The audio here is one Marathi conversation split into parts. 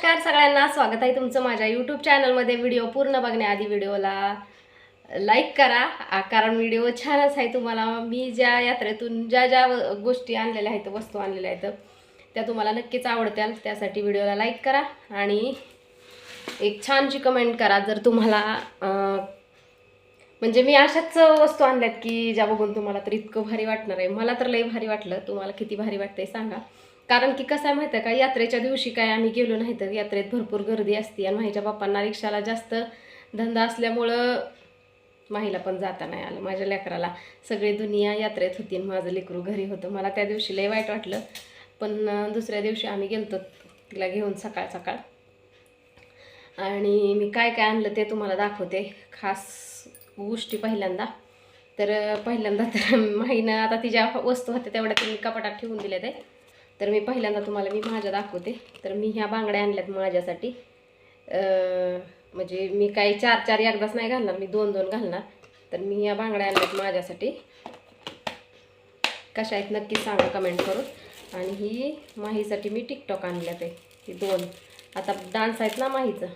नमस्कार सगळ्यांना, स्वागत आहे तुमचं माझ्या यूट्यूब चॅनलमध्ये. व्हिडिओ पूर्ण बघण्याआधी व्हिडिओला लाईक करा, कारण व्हिडिओ छानच आहे. तुम्हाला मी ज्या यात्रेतून ज्या ज्या गोष्टी आणलेल्या आहेत, वस्तू आणलेल्या आहेत, त्या तुम्हाला नक्कीच आवडतील. त्यासाठी व्हिडिओला लाईक करा आणि एक छानशी कमेंट करा जर तुम्हाला म्हणजे मी अशाच वस्तू आणल्यात की ज्या बघून तुम्हाला तर इतकं भारी वाटणार आहे. मला तर लई भारी वाटलं, तुम्हाला किती भारी वाटतंय सांगा. कारण की कसं आहे माहिती आहे का, यात्रेच्या दिवशी काय आम्ही गेलो नाही तर यात्रेत भरपूर गर्दी असते आणि माझ्या बाप्पांना रिक्षाला जास्त धंदा असल्यामुळं माहीला पण जाता नाही आलं. माझ्या लेकराला सगळी दुनिया यात्रेत होती आणि माझं लेकरू घरी होतं. मला त्या दिवशी लई वाईट वाटलं, पण दुसऱ्या दिवशी आम्ही गेलतो तिला घेऊन सकाळ सकाळ. आणि मी काय काय आणलं ते तुम्हाला दाखवते, खास गोष्टी. पहिल्यांदा तर माहीनं आता तिच्या वस्तू होत्या तेवढ्या तुम्ही कपाटात ठेवून दिल्या ते. तर मी पहिल्यांदा तुम्हाला मी माझ्या दाखवते. तर मी ह्या बांगड्या आणल्यात माझ्यासाठी. म्हणजे मी काही 4 एकदाच नाही घालणार, मी 2 घालणार. तर मी ह्या बांगड्या आणल्यात माझ्यासाठी. कशा आहेत नक्की सांगा कमेंट करून. आणि ही माहीसाठी मी टिकटॉक आणल्यात आहे, ही 2. आता डान्स आहेत ना माहीचं,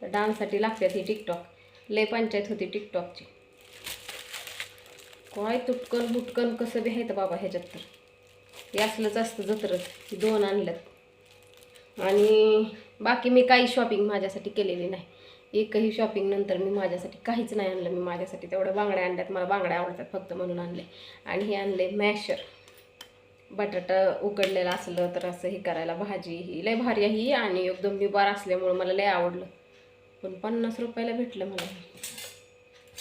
तर डान्ससाठी लागतात ही टिकटॉक. लय पंचायत होती टिकटॉकची, काय तुटकन बुटकन कसं बी आहे तर बाबा ह्याच्यात. तर हे असलंच असतं जत्रच. 2 आणल्यात. आणि बाकी मी काही शॉपिंग माझ्यासाठी केलेली नाही. एकही शॉपिंग नंतर मी माझ्यासाठी काहीच नाही आणलं. मी माझ्यासाठी तेवढ्या बांगड्या आणल्यात, मला बांगड्या आवडतात फक्त म्हणून आणले. आणि हे आणले मॅशर. बटाटा उकडलेला असलं तर असं हे करायला भाजी ही लय भारी आहे ही. आणि एकदम निबार असल्यामुळं मला लय आवडलं. पण 50 रुपयाला भेटलं मला.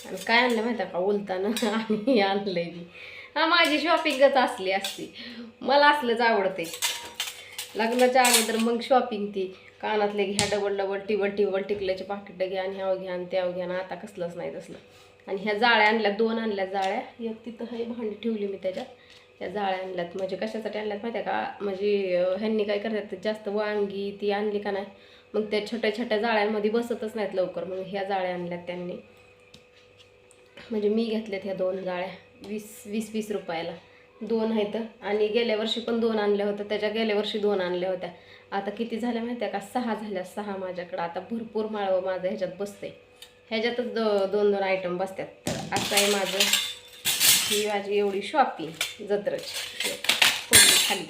आणि काय आणलं माहिती आहे का, उलतानं आणि आणलंय मी. माझी शॉपिंगच असली असती, मला असलंच आवडते. लग्नाच्या अगोदर मग शॉपिंग ती कानातले घ्या, डबल टिबल टिकल्याचे पाकिट घ्या आणि ह्याव घ्या आणि त्याव घ्या. आता कसलंच नाही तसलं. आणि ह्या जाळ्या आणल्या, 2 आणल्या जाळ्या. एक तिथं हे भांडी ठेवली मी त्याच्यात. ह्या जाळ्या आणल्यात म्हणजे कशासाठी आणल्यात माहिती आहे का, म्हणजे ह्यांनी काय करतात, जास्त वांगी ती आणली का नाही मग त्या छोट्या छोट्या जाळ्यांमध्ये बसतच नाहीत लवकर. मग ह्या जाळ्या आणल्यात त्यांनी. म्हणजे मी घेतल्यात ह्या 2 जाळ्या 20 रुपयाला 2 आहेत. आणि गेल्या वर्षी पण 2 आणल्या होत्या, त्याच्या गेल्या वर्षी 2 आणल्या होत्या. आता किती झाल्या माहिती आहे का, 6 झाल्या. 6 माझ्याकडं. आता भरपूर माळवं माझं ह्याच्यात बसते. ह्याच्यातच 2 आयटम बसतात. तर असं आहे माझं, ही माझी एवढी शॉपिंग जत्रची खाली.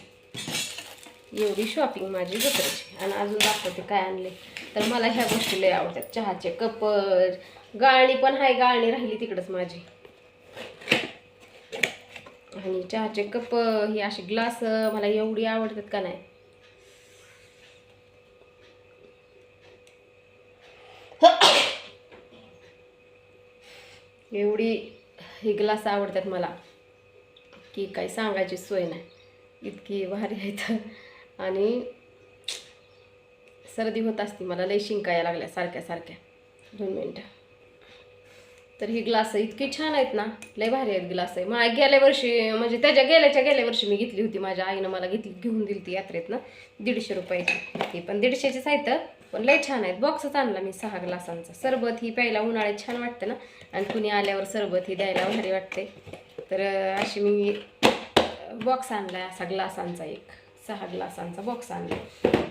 एवढी शॉपिंग माझी जत्रची. आणि अजून दाखवते काय आणले. तर मला ह्या गोष्टी लय आवडतात. चहाचे कप, गाळणी पण आहे, गाळणी राहिली तिकडंच माझी. आणि चहाचे कप, ही अशी ग्लास मला एवढी आवडतात का नाही. एवढी ही ग्लास आवडतात मला की काही सांगायची सोय नाही, इतकी भारी आहेत. आणि सर्दी होत असती मला, लय शिंकाया लागल्या सारख्या 2 मिनटं. तर ही ग्लास इतकी छान आहेत ना, लय भारी आहेत ग्लास आहे. गेल्या वर्षी म्हणजे त्याच्या गेल्या वर्षी मी घेतली होती. माझ्या आईनं मला घेऊन दिली ती यात्रेतनं 150 रुपयाची. ती पण 150चीच आहेत, पण लय छान आहेत. बॉक्सच आणला मी 6 ग्लासांचा. सरबत ही प्यायला उन्हाळ्यात छान वाटतं ना, आणि कुणी आल्यावर सरबत ही द्यायला भारी वाटते. तर अशी मी बॉक्स आणला असा ग्लासांचा, एक 6 ग्लासांचा बॉक्स आणला.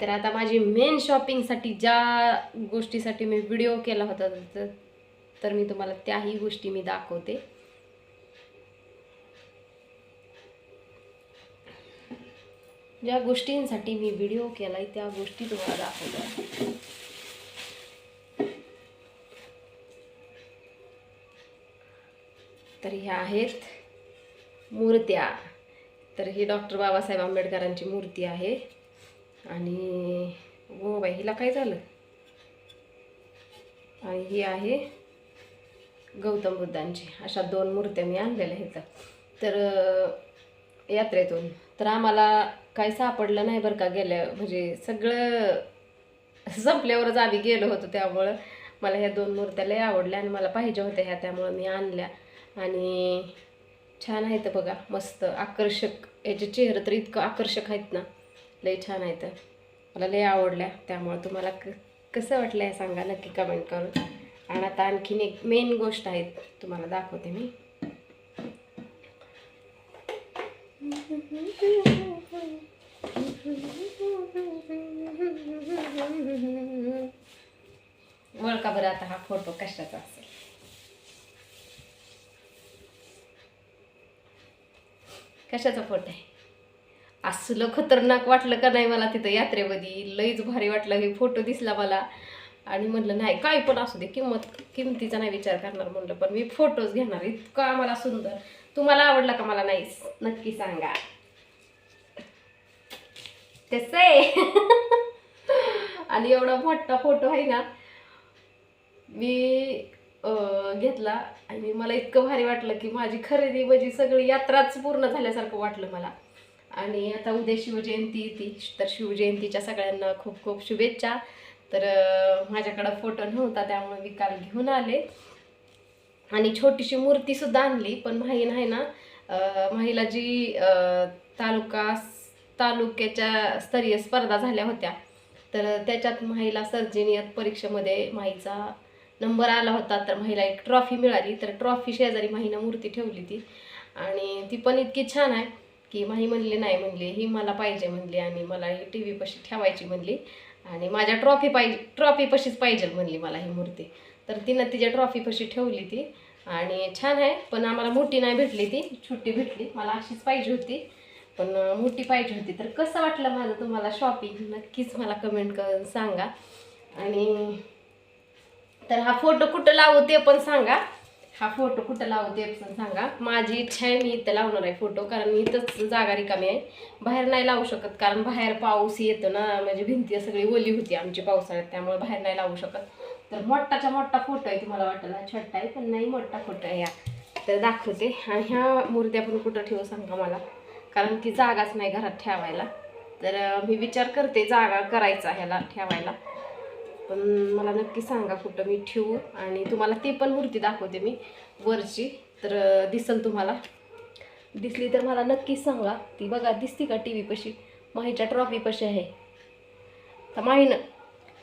तर आता माझी मेन शॉपिंगसाठी ज्या गोष्टीसाठी मी व्हिडिओ केला होता तर मी तुम्हाला त्याही गोष्टी मी दाखवते. ज्या गोष्टींसाठी मी व्हिडिओ केलाय त्या गोष्टी तुम्हाला दाखवते. तर ह्या आहेत मूर्त्या. तर ही डॉक्टर बाबासाहेब आंबेडकरांची मूर्ती आहे. आणि हो बाई, हिला काय झालं. आणि ही आहे गौतम बुद्धांची. अशा 2 मूर्त्या मी आणलेल्या आहेत तर यात्रेतून. तर आम्हाला काही सापडलं नाही बरं का, म्हणजे सगळं संपल्यावरच आम्ही गेलो होतो. त्यामुळं मला ह्या 2 मूर्त्या लय आवडल्या आणि मला पाहिजे होत्या ह्या, त्यामुळं मी आणल्या. आणि छान आहेत बघा, मस्त आकर्षक. याचे चेहरे तर इतकं आकर्षक आहेत ना, लय छान आहेत. मला लय आवडल्या. त्यामुळं तुम्हाला कसं वाटलं हे सांगा नक्की कमेंट करून. आणि आता आणखीन एक मेन गोष्ट आहे तुम्हाला दाखवते मी. ओळखा बरं आता हा फोटो कशाचा असेल. कशाचा फोटो आहे? असलं खतरनाक वाटलं का नाही मला तिथं यात्रेमध्ये. लईच भारी वाटलं. हे फोटो दिसला मला आणि म्हणलं नाही काय पण असू दे, किमतीचा नाही विचार करणार म्हणलं, पण मी फोटोच घेणार. इतका मला सुंदर. तुम्हाला आवडला का मला नाही नक्की सांगा. तसं आहे. आणि एवढा मोठा फोटो आहे ना मी घेतला आणि मला इतकं भारी वाटलं की माझी खरेदी म्हणजे सगळी यात्राच पूर्ण झाल्यासारखं वाटलं मला. आणि आता उद्या शिवजयंती येते, तर शिवजयंतीच्या सगळ्यांना खूप खूप शुभेच्छा. तर माझ्याकडं फोटो नव्हता त्यामुळे मी काल घेऊन आले आणि छोटीशी मूर्तीसुद्धा आणली. पण माही नाही ना, माहीला जी तालुक्याच्या स्तरीय स्पर्धा झाल्या होत्या, तर त्याच्यात माहीला सर्जनीयत परीक्षेमध्ये माहीचा नंबर आला होता. तर माहीला एक ट्रॉफी मिळाली. तर ट्रॉफी शेजारी माहीनं मूर्ती ठेवली ती आणि ती पण इतकी छान आहे की माही म्हणली नाही, म्हणली ही मला पाहिजे म्हणली आणि मला ही टी व्ही पशी ठेवायची म्हणली आणि माझ्या ट्रॉफी पशीच पाहिजे म्हणली मला ही मूर्ती. तर तिनं तिच्या ट्रॉफी पशी ठेवली ती आणि छान आहे. पण आम्हाला मोठी नाही भेटली, ती छोटी भेटली. मला अशीच पाहिजे होती पण मोठी पाहिजे होती. तर कसं वाटलं माझं तुम्हाला शॉपिंग नक्कीच मला कमेंट करून सांगा. आणि तर हा फोटो कुठं लावू ते पण सांगा. हा फोटो कुठं लावू ते पण सांगा. माझी इच्छा आहे मी इथं लावणार आहे फोटो, कारण इथंच जागा रिकामी आहे. बाहेर नाही लावू शकत कारण बाहेर पाऊस येतो ना, म्हणजे भिंती सगळी ओली होती आमची पावसाळ्यात, त्यामुळे बाहेर नाही लावू शकत. तर मोठाचा मोठा फोटो आहे. तुम्हाला वाटेल हा छोटा आहे पण नाही, मोठा फोटो आहे. या तर दाखवते. आणि ह्या मूर्त्या पण कुठं ठेवू सांगा मला, कारण की जागाच नाही घरात ठेवायला. तर मी विचार करते जागा करायचा ह्याला ठेवायला, पण मला नक्की सांगा कुठं मी ठेवू. आणि तुम्हाला ती पण मूर्ती दाखवते मी वरची, तर दिसेल तुम्हाला. दिसली तर मला नक्की सांगा. ती बघा दिसती का टी व्ही पशी, माहीच्या ट्रॉफी पशी आहे. तर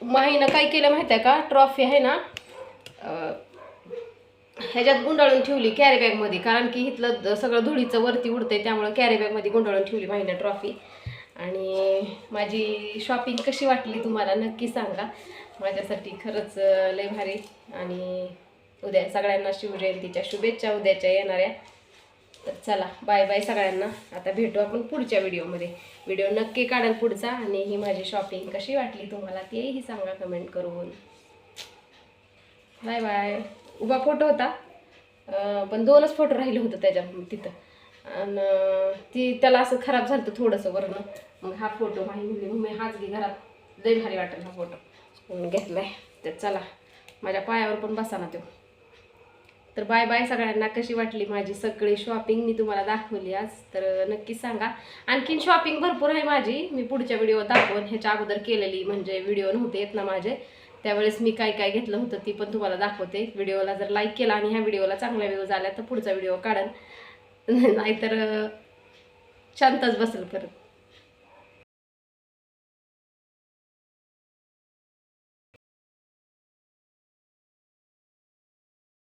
माहीनं काय केलं माहिती आहे का, ट्रॉफी आहे ना ह्याच्यात गुंडाळून ठेवली कॅरी बॅगमध्ये, कारण की इथलं सगळं धुळीचं वरती उडतंय त्यामुळे कॅरी बॅगमध्ये गुंडाळून ठेवली माहीनं ट्रॉफी. आणि माझी शॉपिंग कशी वाटली तुम्हाला नक्की सांगा. माझ्यासाठी खरंच लय भारी. आणि उद्या सगळ्यांना शिवजयंतीच्या शुभेच्छा उद्याच्या येणाऱ्या. तर चला बाय बाय सगळ्यांना. आता भेटू आपण पुढच्या व्हिडिओमध्ये. व्हिडिओ नक्की काढाल पुढचा. आणि ही माझी शॉपिंग कशी वाटली तुम्हाला तेही सांगा कमेंट करून. Bye bye. उभा फोटो होता पण 2च फोटो राहिले होतं त्याच्या तिथं, आणि त्याला असं खराब झालं होतं थोडंसं वरनं. मग हा फोटो म्हणली मग मी हाच घे, घरात लय भारी वाटेल हा फोटो घेतलाय. तर चला माझ्या पायावर पण बसा ना तो. तर बाय बाय सगळ्यांना. कशी वाटली माझी सगळी शॉपिंग मी तुम्हाला दाखवली आज, तर नक्की सांगा. आणखीन शॉपिंग भरपूर आहे माझी, मी पुढच्या व्हिडिओ दाखवून. ह्याच्या अगोदर केलेली म्हणजे व्हिडिओ नव्हते येत ना माझे, त्यावेळेस मी काय काय घेतलं होतं ती पण तुम्हाला दाखवते. व्हिडिओला जर लाईक केला आणि ह्या व्हिडिओला चांगला व्ह्यूज आल्या तर पुढचा व्हिडिओ काढन, नाहीतर शांतच बसेल परत.